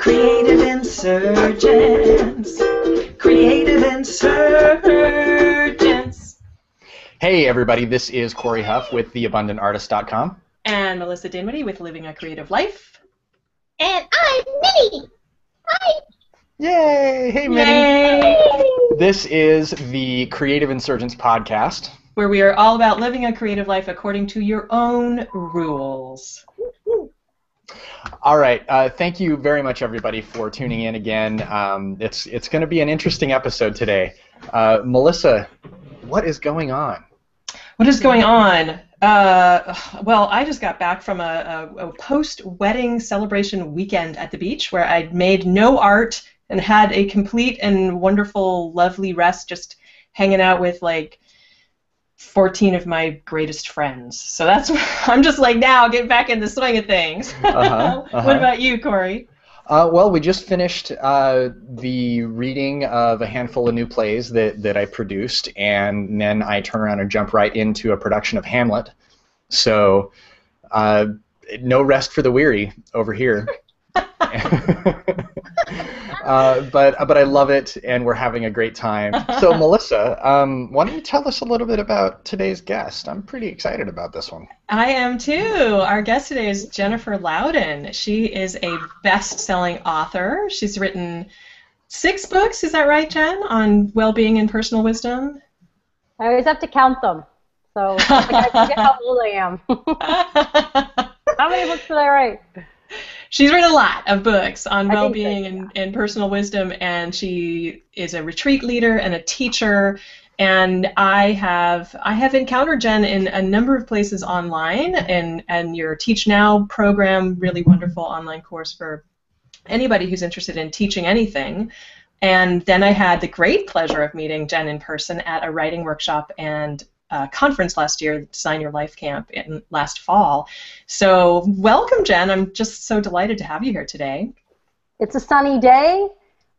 Creative insurgents. Creative insurgents. Hey everybody, this is Corey Huff with theabundantartist.com. And Melissa Dinwiddie with Living a Creative Life. And I'm Minnie. Hi. Yay! Hey Minnie. Yay! This is the Creative Insurgents podcast, where we are all about living a creative life according to your own rules. All right. Thank you very much, everybody, for tuning in again. It's going to be an interesting episode today. Melissa, what is going on? What is going on? Well, I just got back from a post-wedding celebration weekend at the beach where I'd made no art and had a complete and wonderful, lovely rest just hanging out with, like, 14 of my greatest friends. So that's, I'm just like, now get back in the swing of things. What about you, Corey? Well, we just finished the reading of a handful of new plays that I produced, and then I turn around and jump right into a production of Hamlet. So no rest for the weary over here. But I love it, and we're having a great time. So, Melissa, why don't you tell us a little bit about today's guest? I'm pretty excited about this one. I am too. Our guest today is Jennifer Louden. She is a best-selling author. She's written 6 books, is that right, Jen, on well-being and personal wisdom? I always have to count them, so I forget how old I am. How many books did I write? She's written a lot of books on well-being and personal wisdom, and she is a retreat leader and a teacher. And I have encountered Jen in a number of places online, and your Teach Now program, really wonderful online course for anybody who's interested in teaching anything. And then I had the great pleasure of meeting Jen in person at a writing workshop and conference last year, Design Your Life Camp, last fall. So welcome, Jen. I'm just so delighted to have you here today. It's a sunny day.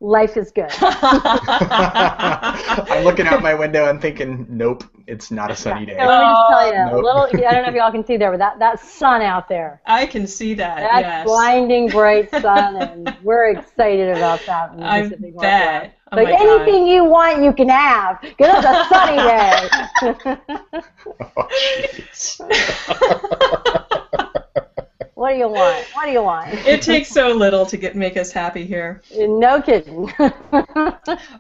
Life is good. I'm looking out my window and thinking, nope, it's not a sunny day. So let me just tell you, Nope. I don't know if y'all can see there, but that sun out there. I can see that, That's yes. blinding bright sun, and we're excited about that. In the I Pacific bet. Northwest. Oh But my God. anything you want, you can have, because it's a sunny day. Oh, jeez. What do you want? What do you want? It takes so little to make us happy here. No kidding.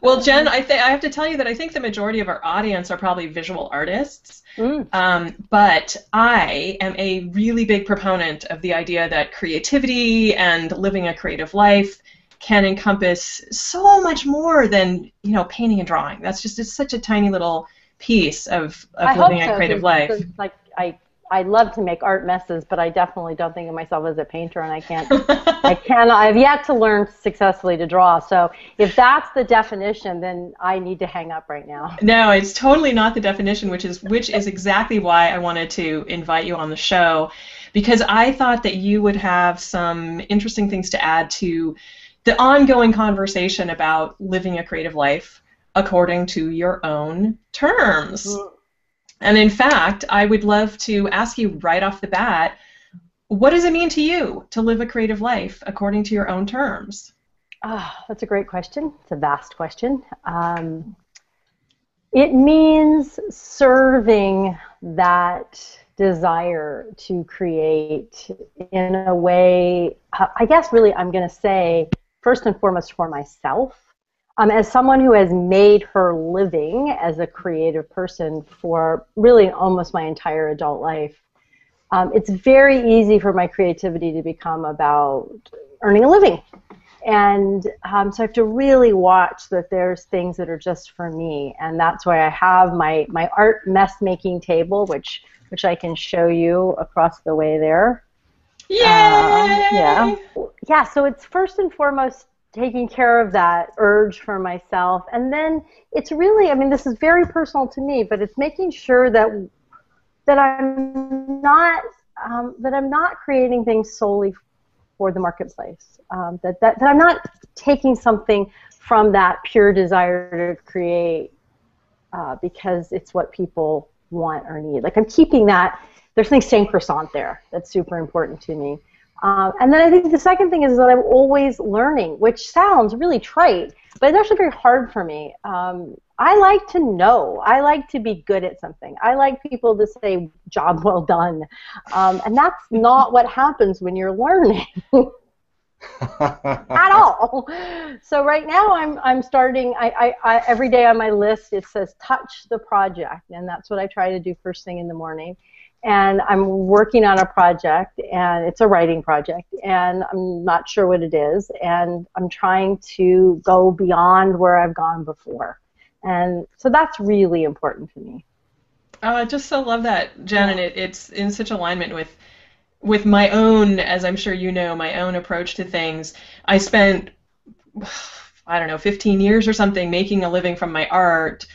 Well, Jen, I have to tell you that I think the majority of our audience are probably visual artists, but I am a really big proponent of the idea that creativity and living a creative life can encompass so much more than, painting and drawing. That's just, it's such a tiny little piece of living a creative life. Like I love to make art messes, but I definitely don't think of myself as a painter, and I've yet to learn successfully to draw. So if that's the definition, then I need to hang up right now. No, it's totally not the definition, which is exactly why I wanted to invite you on the show, because I thought that you would have some interesting things to add to the ongoing conversation about living a creative life according to your own terms. And in fact, I would love to ask you right off the bat, what does it mean to you to live a creative life according to your own terms? That's a great question. It's a vast question. It means serving that desire to create in a way, I guess really I'm going to say, first and foremost for myself. As someone who has made her living as a creative person for really almost my entire adult life, it's very easy for my creativity to become about earning a living. And so I have to really watch that there's things that are just for me. And that's why I have my art mess-making table, which I can show you across the way there. Yay! Yeah, so it's first and foremost taking care of that urge for myself, and then it's really, this is very personal to me, but it's making sure that I'm not creating things solely for the marketplace. That I'm not taking something from that pure desire to create because it's what people want or need. Like I'm keeping that. There's something sacrosanct there that's super important to me. And then I think the second thing is that I'm always learning, which sounds really trite, but it's actually very hard for me. I like to know. I like to be good at something. I like people to say, job well done. And that's not what happens when you're learning. At all. So right now I'm starting, I every day on my list it says touch the project, and that's what I try to do first thing in the morning. And I'm working on a project, and it's a writing project, and I'm not sure what it is, and I'm trying to go beyond where I've gone before. And so that's really important to me. Oh, I just so love that, Jen, and it's in such alignment with my own, as I'm sure you know, my own approach to things. I spent, I don't know, 15 years or something making a living from my art,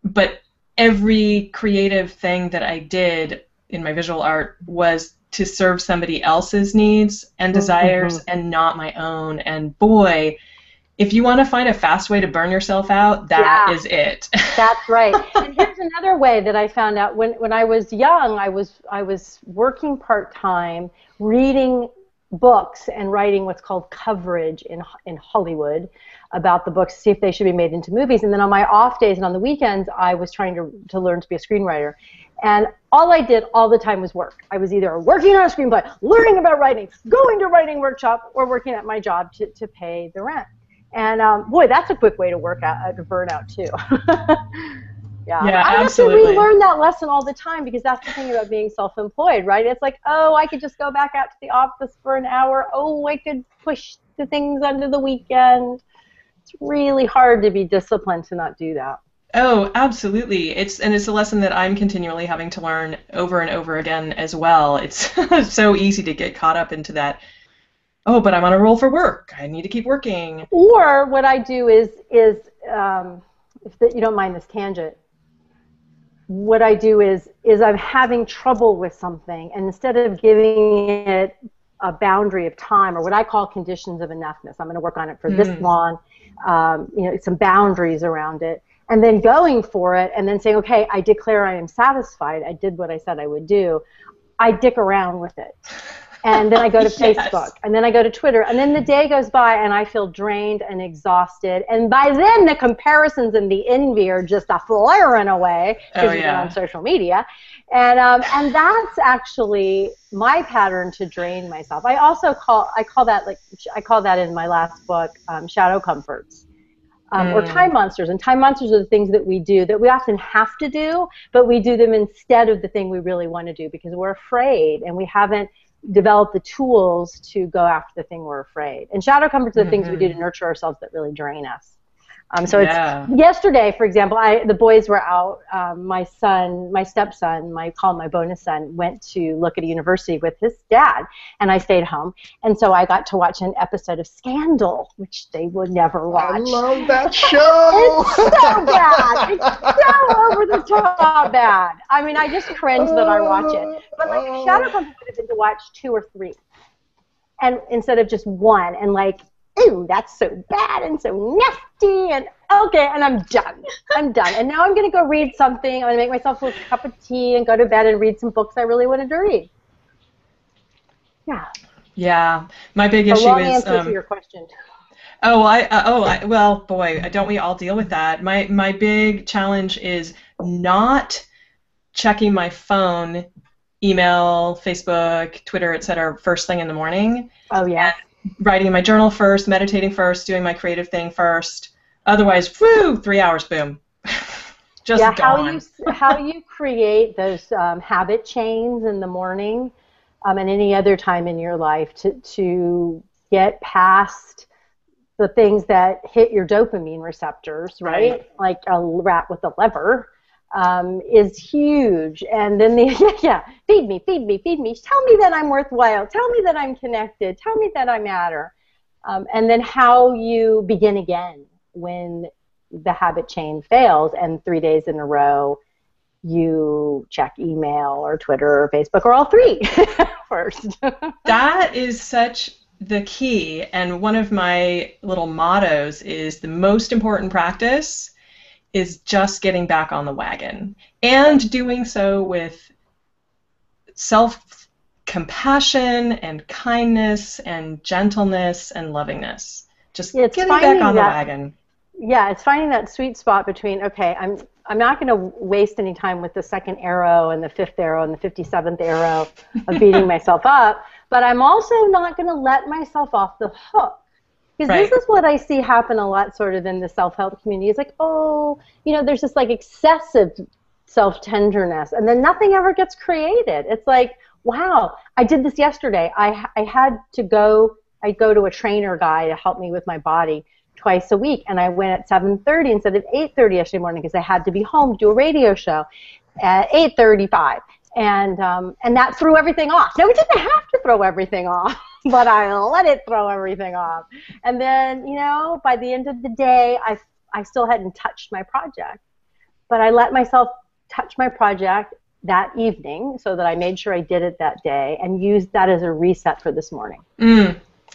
but every creative thing that I did in my visual art was to serve somebody else's needs and desires and not my own. And boy, if you want to find a fast way to burn yourself out, that is it. That's right. And here's another way that I found out. When I was young, I was working part-time, reading books and writing what's called coverage in Hollywood about the books, see if they should be made into movies. And then on my off days and on the weekends, I was trying to learn to be a screenwriter. And all I did all the time was work. I was either working on a screenplay, learning about writing, going to writing workshop, or working at my job to pay the rent. And boy, that's a quick way to work out to burnout too. Yeah, I absolutely. have to relearn that lesson all the time, because that's the thing about being self-employed, right? It's like, oh, I could just go back out to the office for an hour. Oh, I could push the things under the weekend. It's really hard to be disciplined to not do that. Oh, absolutely. It's a lesson that I'm continually having to learn over and over again as well. It's so easy to get caught up into that. Oh, but I'm on a roll for work. I need to keep working. Or what I do is if you don't mind this tangent, what I do is I'm having trouble with something, and instead of giving it a boundary of time, or what I call conditions of enoughness, I'm going to work on it for this long, some boundaries around it, and then going for it, and then saying, okay, I declare I am satisfied. I did what I said I would do. I dick around with it. And then I go to Facebook, and then I go to Twitter, and then the day goes by, and I feel drained and exhausted. And by then, the comparisons and the envy are just flaring away because you're on social media. And that's actually my pattern to drain myself. I also call that in my last book, shadow comforts. Or time monsters. And time monsters are the things that we do that we often have to do, but we do them instead of the thing we really want to do because we're afraid and we haven't developed the tools to go after the thing we're afraid. And shadow comforts are the things we do to nurture ourselves that really drain us. It's yesterday, for example, the boys were out. My stepson, call him my bonus son, went to look at a university with his dad, and I stayed home. And so I got to watch an episode of Scandal, which they would never watch. I love that show. It's so bad. It's so over the top bad. I mean, I just cringe that I watch it. But like shadow comforts would have been to watch 2 or 3, and instead of just one, and like, ooh, that's so bad and so nasty, and okay, and I'm done. I'm done. And now I'm going to go read something. I'm going to make myself a cup of tea and go to bed and read some books I really wanted to read. Yeah. Yeah. My big issue long is... answer to your question. Well, boy, don't we all deal with that? My big challenge is not checking my phone, email, Facebook, Twitter, etc., first thing in the morning. Oh, yeah. Writing in my journal first, meditating first, doing my creative thing first. Otherwise, whoo, 3 hours, boom. Just gone. How you create those habit chains in the morning and any other time in your life to get past the things that hit your dopamine receptors, right? Like a rat with a lever. Is huge. And then feed me. Tell me that I'm worthwhile. Tell me that I'm connected. Tell me that I matter. And then how you begin again when the habit chain fails and 3 days in a row you check email or Twitter or Facebook or all 3 first. That is such the key. And one of my little mottos is the most important practice is just getting back on the wagon and doing so with self compassion and kindness and gentleness and lovingness. Just Yeah, it's getting back finding on the that, wagon. yeah, it's finding that sweet spot between, okay, I'm not going to waste any time with the second arrow and the fifth arrow and the 57th arrow of beating myself up, but I'm also not going to let myself off the hook. Because Right. this is what I see happen a lot sort of in the self-help community. It's like, oh, you know, there's this like excessive self-tenderness, and then nothing ever gets created. It's like, wow, I did this yesterday. I go to a trainer guy to help me with my body twice a week, and I went at 7:30 instead of 8:30 yesterday morning because I had to be home to do a radio show at 8:35, and that threw everything off. No, it didn't have to throw everything off, but I let it throw everything off. And then, you know, by the end of the day, I still hadn't touched my project, but I let myself touch my project that evening so that I made sure I did it that day and used that as a reset for this morning.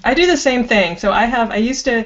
I do the same thing. So I used to,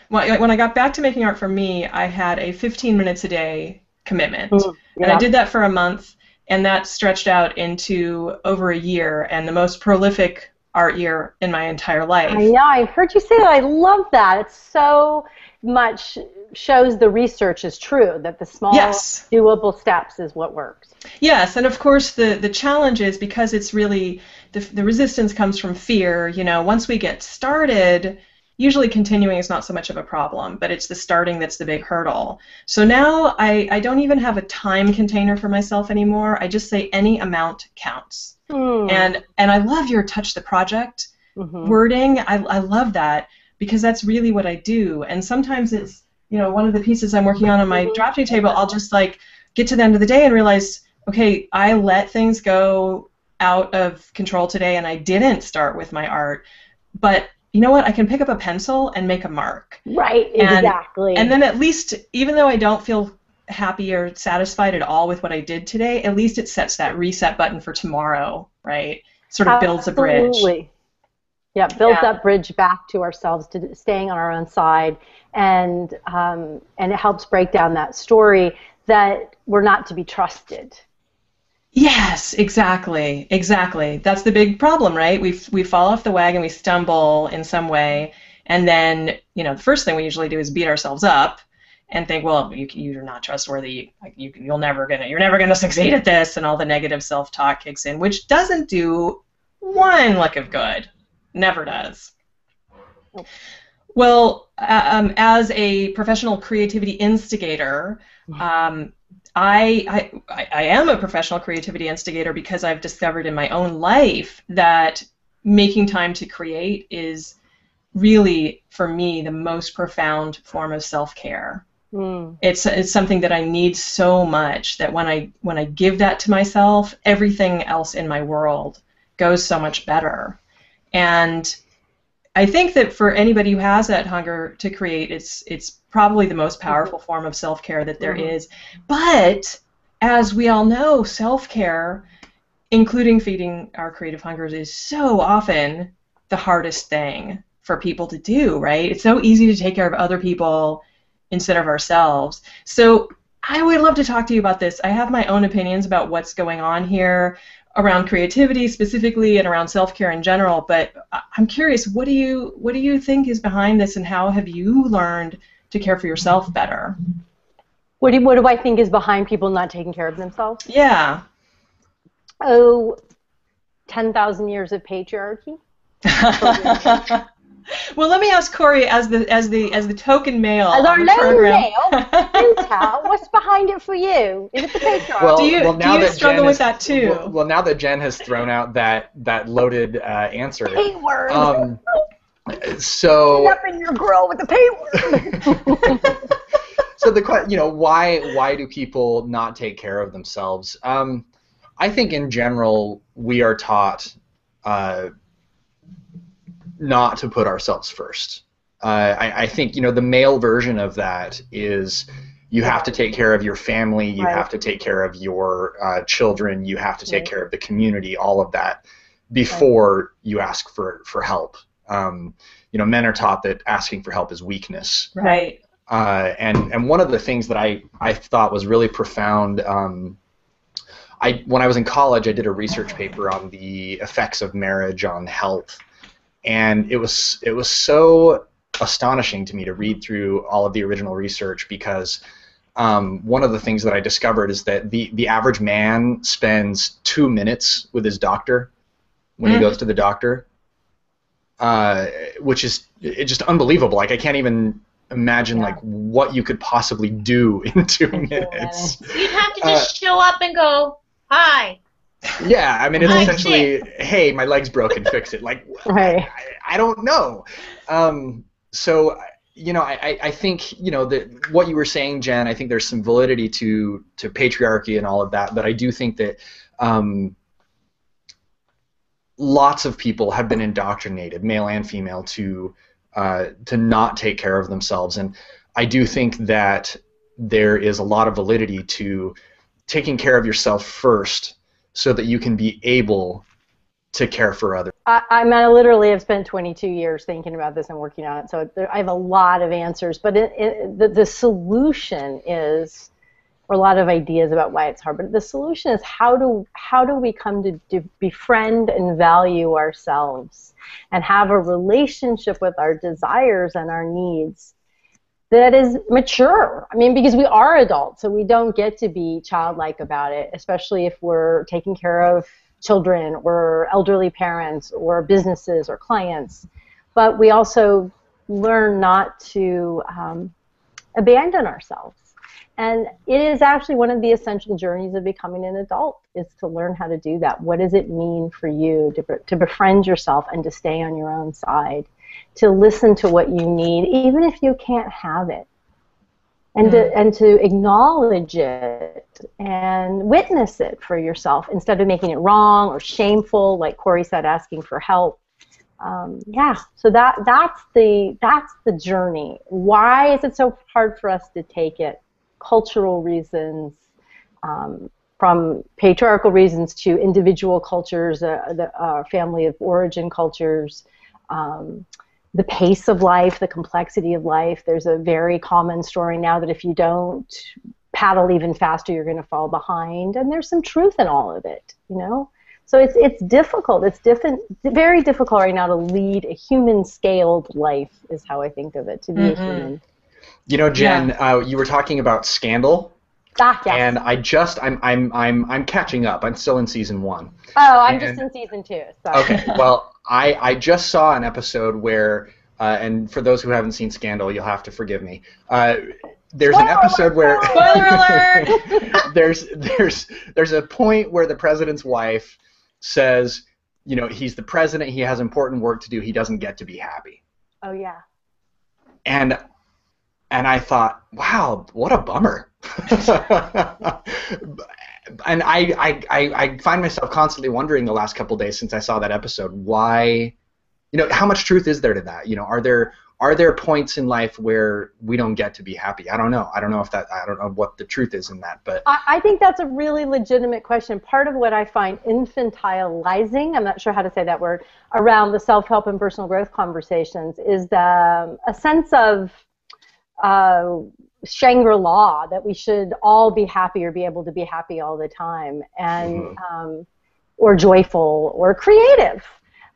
when I got back to making art for me, I had a 15 minutes a day commitment. Yeah. And I did that for a month, and that stretched out into over a year, and the most prolific art year in my entire life. I know, I heard you say that. I love that. It's so much shows the research is true, that the small doable steps is what works. Yes, and of course the challenge is because it's really, the resistance comes from fear. You know, once we get started, usually continuing is not so much of a problem, but it's the starting that's the big hurdle. So now I don't even have a time container for myself anymore. I just say any amount counts. And I love your touch the project wording. I love that because that's really what I do. And sometimes it's, you know, one of the pieces I'm working on my drafting table, I'll just like get to the end of the day and realize, okay, I let things go out of control today and I didn't start with my art. But you know what? I can pick up a pencil and make a mark. Right, exactly. And then at least, even though I don't feel happy or satisfied at all with what I did today, at least it sets that reset button for tomorrow, right? Sort of builds a bridge. Absolutely. Yeah, builds that bridge back to ourselves, to staying on our own side, and it helps break down that story that we're not to be trusted. Yes, exactly. That's the big problem, right? We fall off the wagon, we stumble in some way, and then, you know, the first thing we usually do is beat ourselves up and think, well, you're not trustworthy. You're never gonna succeed at this, and all the negative self-talk kicks in, which doesn't do one lick of good. Never does. Well, as a professional creativity instigator, I am a professional creativity instigator because I've discovered in my own life that making time to create is really, for me, the most profound form of self-care. It's something that I need so much that when I give that to myself, everything else in my world goes so much better. And I think that for anybody who has that hunger to create, it's probably the most powerful form of self-care that there is. But as we all know, self-care, including feeding our creative hungers, is so often the hardest thing for people to do, right? It's so easy to take care of other people instead of ourselves. So I would love to talk to you about this. I have my own opinions about what's going on here around creativity specifically and around self-care in general, but I'm curious, what do you think is behind this, and how have you learned to care for yourself better? What do I think is behind people not taking care of themselves? Yeah. Oh, 10,000 years of patriarchy. Well, let me ask Corey, as the token male as our on the lone program. male, you tell, what's behind it for you? Is it the patriarchy? Well, do you that struggle Jen with that too? Well, now that Jen has thrown out that loaded answer. P word. So. End up in your grill with the P word. So the question, why do people not take care of themselves? I think in general we are taught not to put ourselves first. I think the male version of that is you have to take care of your family, you have to take care of your children, you have to take care of the community, all of that before you ask for help. Men are taught that asking for help is weakness. Right. And one of the things that I thought was really profound, when I was in college, I did a research paper on the effects of marriage on health, and it was so astonishing to me to read through all of the original research, because one of the things that I discovered is that the average man spends 2 minutes with his doctor when he goes to the doctor, which is just unbelievable. Like, I can't even imagine like what you could possibly do in 2 minutes. You'd have to just show up and go, hi. Yeah, I mean, it's essentially, hey, my leg's broken, fix it. Like, Right. I don't know. So, you know, I think, you know, that what you were saying, Jen, I think there's some validity to patriarchy and all of that, but I do think that lots of people have been indoctrinated, male and female, to not take care of themselves, and I do think that there is a lot of validity to taking care of yourself first, so that you can be able to care for others. I literally have spent 22 years thinking about this and working on it, so I have a lot of answers, but the solution is, or a lot of ideas about why it's hard, but the solution is how do we come to befriend and value ourselves and have a relationship with our desires and our needs that is mature. I mean, because we are adults, so we don't get to be childlike about it, especially if we're taking care of children or elderly parents or businesses or clients. But we also learn not to abandon ourselves. And it is actually one of the essential journeys of becoming an adult, is to learn how to do that. What does it mean for you to befriend yourself and to stay on your own side, to listen to what you need, even if you can't have it, and to acknowledge it and witness it for yourself instead of making it wrong or shameful, like Corey said, asking for help. So that's the journey. Why is it so hard for us to take it? Cultural reasons, from patriarchal reasons to individual cultures, the family of origin cultures, the pace of life, the complexity of life. There's a very common story now that if you don't paddle even faster, you're going to fall behind, and there's some truth in all of it, you know. So it's difficult. It's very difficult right now to lead a human-scaled life, is how I think of it, to be a human. You know, Jen, you were talking about Scandal, yes. and I'm catching up. I'm still in season 1. Oh, I'm just in season 2. So. Okay, well, I just saw an episode where, and for those who haven't seen Scandal, you'll have to forgive me. There's an episode where spoiler alert. there's a point where the president's wife says, you know, he's the president, he has important work to do, he doesn't get to be happy. Oh yeah. And I thought, wow, what a bummer. And I find myself constantly wondering the last couple of days since I saw that episode, why, you know, how much truth is there to that? You know, are there points in life where we don't get to be happy? I don't know. I don't know what the truth is in that, but I think that's a really legitimate question. Part of what I find infantilizing, I'm not sure how to say that word, around the self-help and personal growth conversations is a sense of Shangri-La, that we should all be happy or be able to be happy all the time, and or joyful or creative.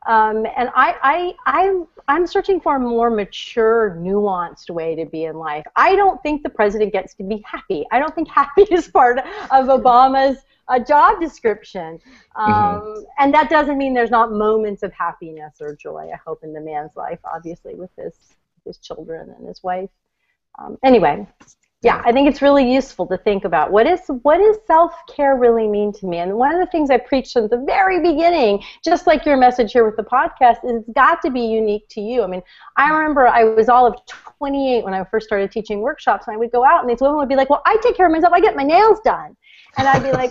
And I'm searching for a more mature, nuanced way to be in life. I don't think the president gets to be happy. I don't think happy is part of Obama's job description. And that doesn't mean there's not moments of happiness or joy, I hope, in the man's life, obviously, with his children and his wife. Anyway, yeah, I think it's really useful to think about what does self-care really mean to me. And one of the things I preached from the very beginning, just like your message here with the podcast, is it's got to be unique to you. I mean, I remember I was all of 28 when I first started teaching workshops, and I would go out and these women would be like, well, I take care of myself, I get my nails done. And I'd be like,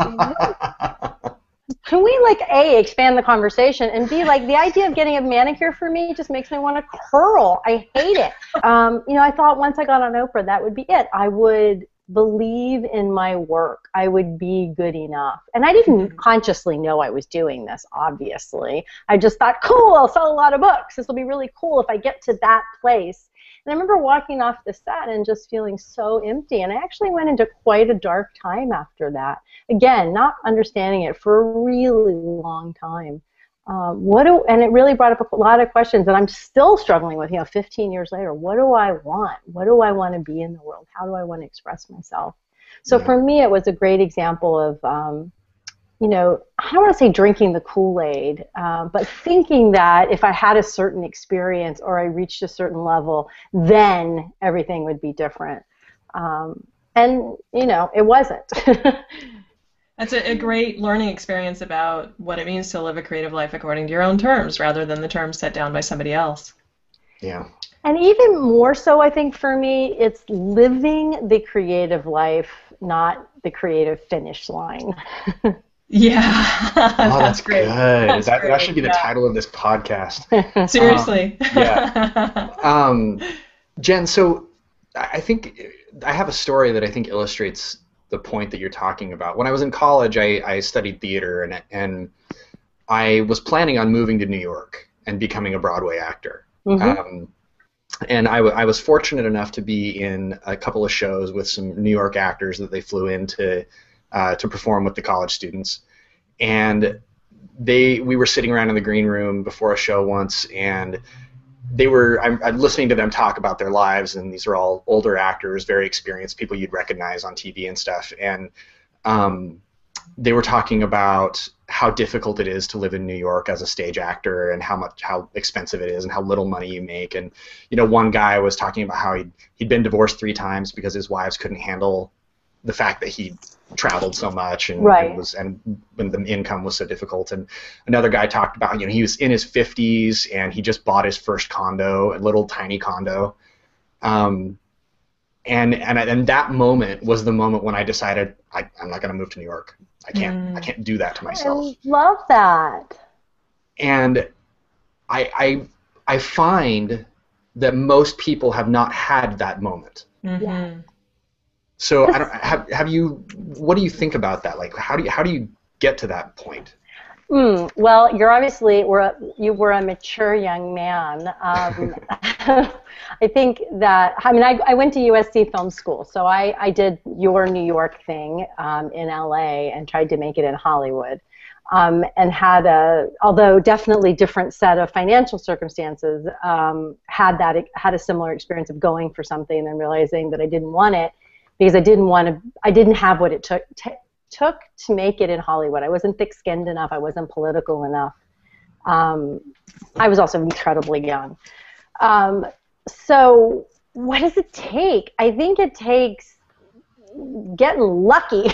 can we, like, A, expand the conversation, and B, like, the idea of getting a manicure for me just makes me want to curl. I hate it. You know, I thought once I got on Oprah, that would be it. I would believe in my work. I would be good enough. And I didn't consciously know I was doing this, obviously. I just thought, cool, I'll sell a lot of books. This will be really cool if I get to that place. And I remember walking off the set and just feeling so empty. And I actually went into quite a dark time after that. Again, not understanding it for a really long time. And it really brought up a lot of questions that I'm still struggling with, 15 years later. What do I want? What do I want to be in the world? How do I want to express myself? So for me, it was a great example of, I don't want to say drinking the Kool-Aid, but thinking that if I had a certain experience or I reached a certain level, then everything would be different. And it wasn't. That's a great learning experience about what it means to live a creative life according to your own terms rather than the terms set down by somebody else. Yeah. And even more so, I think, for me, it's living the creative life, not the creative finish line. Yeah. Oh, that's great. Good. That should be the yeah. title of this podcast. Seriously. Jen, so I think I have a story that I think illustrates the point that you're talking about. When I was in college, I studied theater, and I was planning on moving to New York and becoming a Broadway actor. Mm-hmm. And I was fortunate enough to be in a couple of shows with some New York actors that they flew in to perform with the college students. And we were sitting around in the green room before a show once, and I'm listening to them talk about their lives, and these are all older actors, very experienced people you'd recognize on TV and stuff. And they were talking about how difficult it is to live in New York as a stage actor, and how expensive it is, and how little money you make. And one guy was talking about how he'd been divorced 3 times because his wives couldn't handle the fact that he traveled so much, and when the income was so difficult. And another guy talked about he was in his 50s and he just bought his first condo, a little tiny condo. And that moment was the moment when I decided I'm not going to move to New York. I can't do that to myself. I love that. And I find that most people have not had that moment. Mm-hmm. Yeah. So have you? What do you think about that? Like, how do you get to that point? Well, you were a mature young man. I think that I went to USC Film School, so I did your New York thing in LA and tried to make it in Hollywood, and had although definitely different set of financial circumstances, had a similar experience of going for something and then realizing that I didn't want it. Because I didn't have what it took to make it in Hollywood. I wasn't thick-skinned enough. I wasn't political enough. I was also incredibly young. So what does it take? I think it takes getting lucky.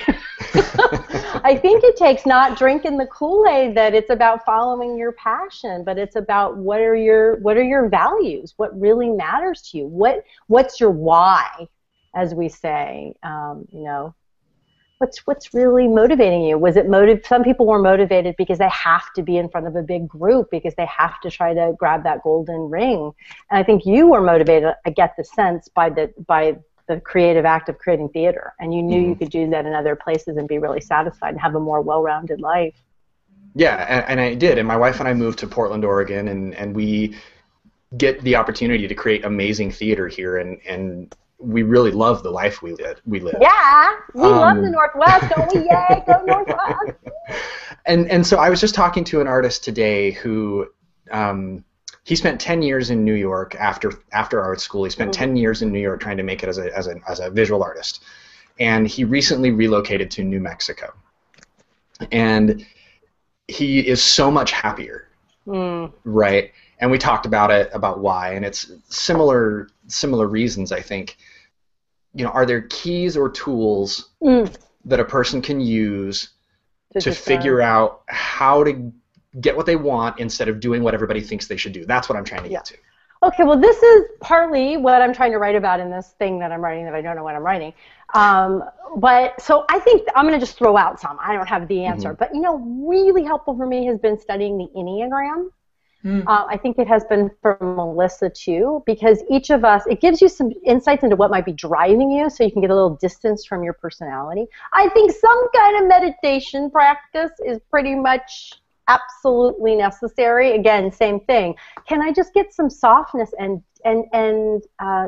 I think it takes not drinking the Kool-Aid, that it's about following your passion, but it's about what are your values? What really matters to you? What's your why? As we say, what's really motivating you? Was it some people were motivated because they have to be in front of a big group, because they have to try to grab that golden ring. And I think you were motivated, I get the sense, by the creative act of creating theater, and you knew you could do that in other places and be really satisfied and have a more well-rounded life. Yeah, and I did. And my wife and I moved to Portland, Oregon, and we get the opportunity to create amazing theater here, and we really love the life we live. Yeah, we love the Northwest, don't we? Yay, go Northwest! And so I was just talking to an artist today who he spent 10 years in New York after art school. He spent 10 years in New York trying to make it as a visual artist, and he recently relocated to New Mexico, and he is so much happier, right? And we talked about why, and it's similar reasons, I think. Are there keys or tools that a person can use to figure out how to get what they want instead of doing what everybody thinks they should do? That's what I'm trying to get to. Okay, well, this is partly what I'm trying to write about in this thing that I'm writing that I don't know what I'm writing. But so I think I'm going to just throw out some. I don't have the answer. But, really helpful for me has been studying the Enneagram. I think it has been for Melissa too, because each of us, it gives you some insights into what might be driving you, so you can get a little distance from your personality. I think some kind of meditation practice is pretty much absolutely necessary? Again, same thing. Can I just get some softness and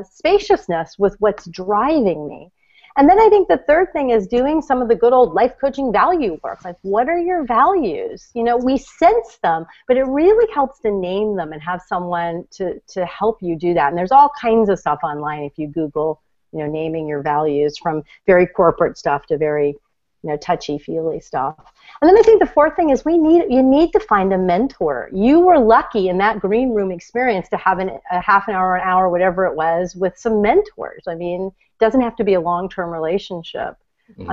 spaciousness with what's driving me? And then I think the third thing is doing some of the good old life coaching value work. Like, what are your values? You know, we sense them, but it really helps to name them and have someone to help you do that. And there's all kinds of stuff online if you Google, you know, naming your values, from very corporate stuff to very, you know, touchy-feely stuff. And then I think the fourth thing is you need to find a mentor. You were lucky in that green room experience to have a half an hour, an hour, whatever it was, with some mentors. I mean, it doesn't have to be a long-term relationship.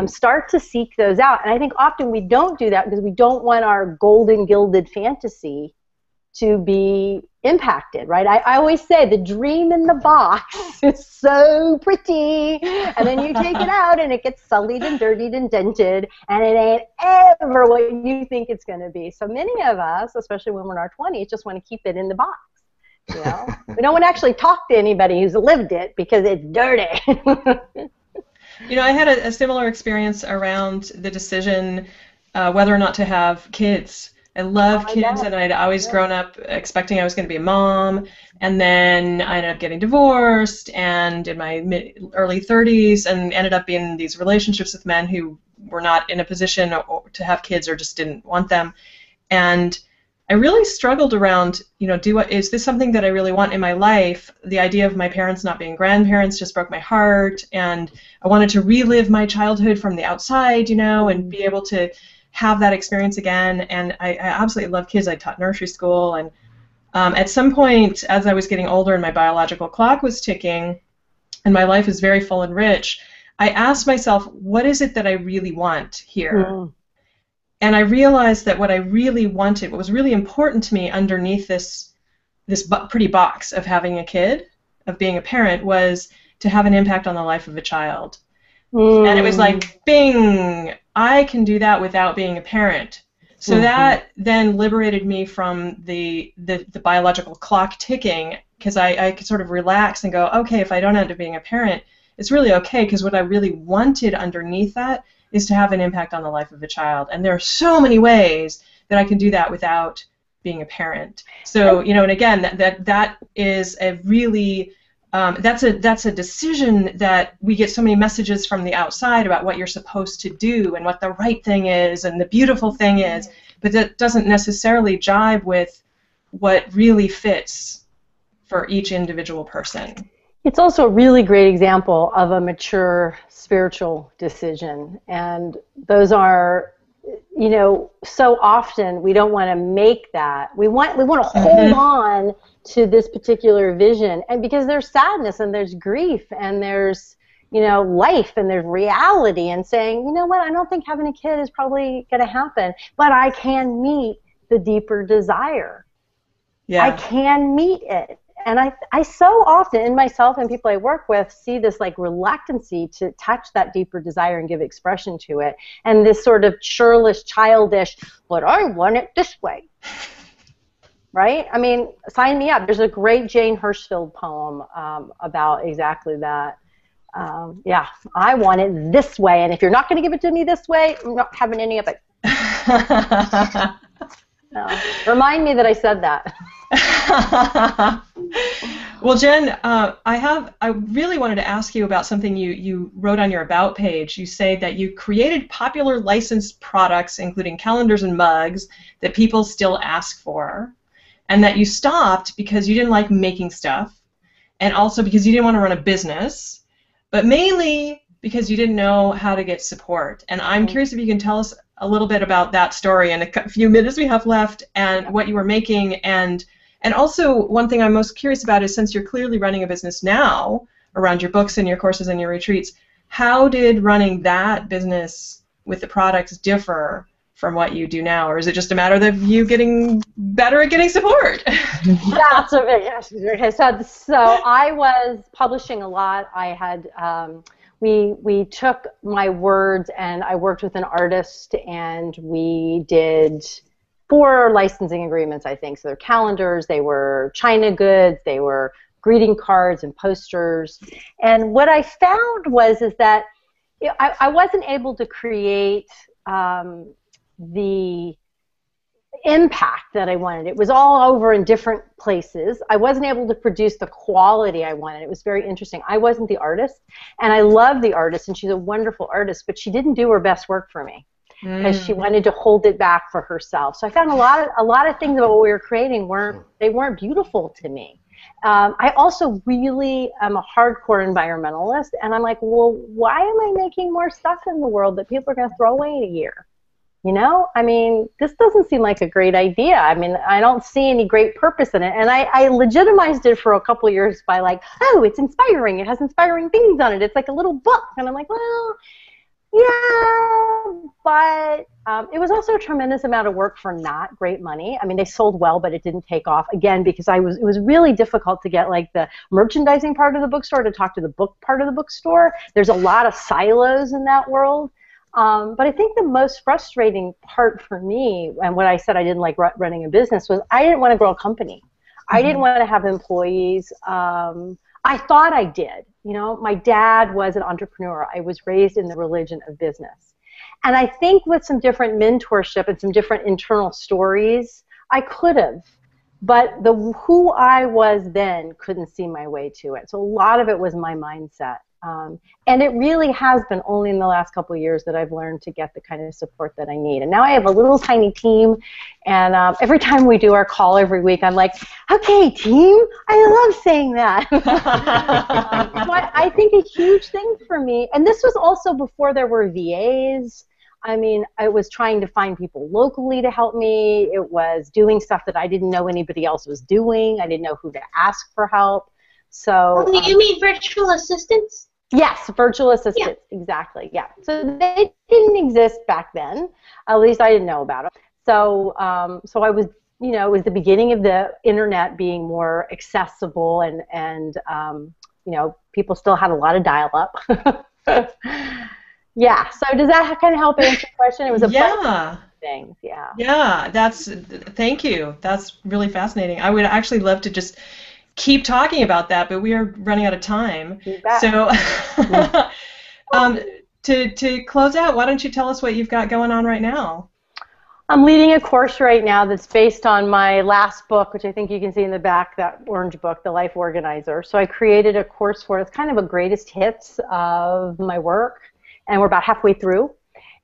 Start to seek those out. And I think often we don't do that because we don't want our golden gilded fantasy to be impacted, right? I always say the dream in the box is so pretty, and then you take it out and it gets sullied and dirtied and dented, and it ain't ever what you think it's going to be. So many of us, especially when we're in our 20s, just want to keep it in the box. You know, we don't want to actually talk to anybody who's lived it because it's dirty. You know, I had a similar experience around the decision whether or not to have kids. I love kids, and I'd always grown up expecting I was going to be a mom, and then I ended up getting divorced, and in my early 30s, and ended up in these relationships with men who were not in a position to have kids or just didn't want them. And I really struggled around, you know, is this something that I really want in my life? The idea of my parents not being grandparents just broke my heart, and I wanted to relive my childhood from the outside, you know, and be able to have that experience again. And I absolutely love kids. I taught nursery school, and at some point, as I was getting older and my biological clock was ticking, and my life was very full and rich, I asked myself, what is it that I really want here? And I realized that what I really wanted, what was really important to me underneath this pretty box of having a kid, of being a parent, was to have an impact on the life of a child. And it was like, bing, I can do that without being a parent. So that then liberated me from the biological clock ticking, because I could sort of relax and go, okay, if I don't end up being a parent, it's really okay, because what I really wanted underneath that is to have an impact on the life of a child. And there are so many ways that I can do that without being a parent. So, you know, and again, that is a really, that's a decision that we get so many messages from the outside about what you're supposed to do and what the right thing is and the beautiful thing is, but that doesn't necessarily jive with what really fits for each individual person. It's also a really great example of a mature spiritual decision. And those are, you know, so often we don't want to make that. We want to hold on to this particular vision, and because there's sadness and there's grief and there's, you know, life and there's reality, and saying, you know what, I don't think having a kid is probably going to happen, but I can meet the deeper desire. Yeah. I can meet it. And I so often, in myself and people I work with, see this like reluctancy to touch that deeper desire and give expression to it, and this sort of churlish, childish, but I want it this way. Right? I mean, sign me up. There's a great Jane Hirschfield poem about exactly that. Yeah, I want it this way, and if you're not going to give it to me this way, I'm not having any of it. Remind me that I said that. Well, Jen, I really wanted to ask you about something you wrote on your About page. You say that you created popular licensed products, including calendars and mugs, that people still ask for, and that you stopped because you didn't like making stuff, and also because you didn't want to run a business, but mainly because you didn't know how to get support. And I'm curious if you can tell us a little bit about that story in a few minutes we have left, and what you were making, and also one thing I'm most curious about is, since you're clearly running a business now around your books and your courses and your retreats, how did running that business with the products differ from what you do now, or is it just a matter of you getting better at getting support? That's a big question. So I was publishing a lot. I had we took my words and I worked with an artist, and we did 4 licensing agreements, I think. So they're calendars, they were china goods, they were greeting cards and posters. And what I found was that I wasn't able to create the impact that I wanted. It was all over in different places. I wasn't able to produce the quality I wanted. It was very interesting. I wasn't the artist, and I love the artist, and she's a wonderful artist, but she didn't do her best work for me because she wanted to hold it back for herself. So I found a lot of things about what we were creating weren't beautiful to me. I also really am a hardcore environmentalist, and I'm like, well, why am I making more stuff in the world that people are going to throw away in a year? You know, I mean, this doesn't seem like a great idea. I mean, I don't see any great purpose in it. And I legitimized it for a couple of years by like, oh, it's inspiring. It has inspiring things on it. It's like a little book. And I'm like, well, yeah, but it was also a tremendous amount of work for not great money. I mean, they sold well, but it didn't take off, again, because it was really difficult to get like the merchandising part of the bookstore to talk to the book part of the bookstore. There's a lot of silos in that world. But I think the most frustrating part for me, and what I said I didn't like running a business, was I didn't want to grow a company. I didn't want to have employees. I thought I did. You know, my dad was an entrepreneur. I was raised in the religion of business. And I think with some different mentorship and some different internal stories, I could have. But who I was then couldn't see my way to it. So a lot of it was my mindset. And it really has been only in the last couple of years that I've learned to get the kind of support that I need. And now I have a little tiny team, and every time we do our call every week, I'm like, okay, team, I love saying that. So I think a huge thing for me, and this was also before there were VAs. I mean, I was trying to find people locally to help me. It was doing stuff that I didn't know anybody else was doing. I didn't know who to ask for help. So you mean virtual assistants? Yes, virtual assistants, exactly, yeah. So they didn't exist back then. At least I didn't know about them. So so I was, you know, it was the beginning of the internet being more accessible, and you know, people still had a lot of dial-up. Yeah, so does that kind of help answer your question? It was a bunch of things, yeah. Yeah, thank you. That's really fascinating. I would actually love to just keep talking about that, but we are running out of time. So to close out, why don't you tell us what you've got going on right now? I'm leading a course right now that's based on my last book, which I think you can see in the back, that orange book, The Life Organizer. So I created a course for it. It's kind of a greatest hits of my work, and we're about halfway through.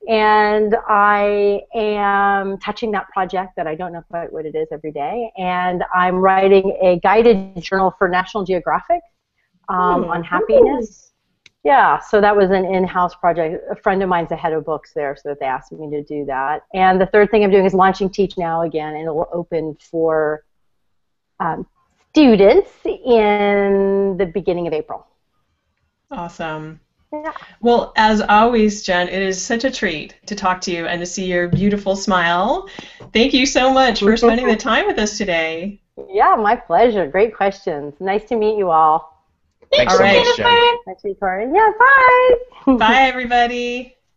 And I am touching that project that I don't know quite what it is every day. And I'm writing a guided journal for National Geographic on happiness. Yeah, so that was an in-house project. A friend of mine's the head of books there, so they asked me to do that. And the third thing I'm doing is launching Teach Now again, and it will open for students in the beginning of April. Awesome. Yeah. Well, as always, Jen, it is such a treat to talk to you and to see your beautiful smile. Thank you so much for spending the time with us today. Yeah, my pleasure. Great questions. Nice to meet you all. Thanks all right, Jennifer. Nice to meet you, Tori. Yeah, bye. Bye, everybody.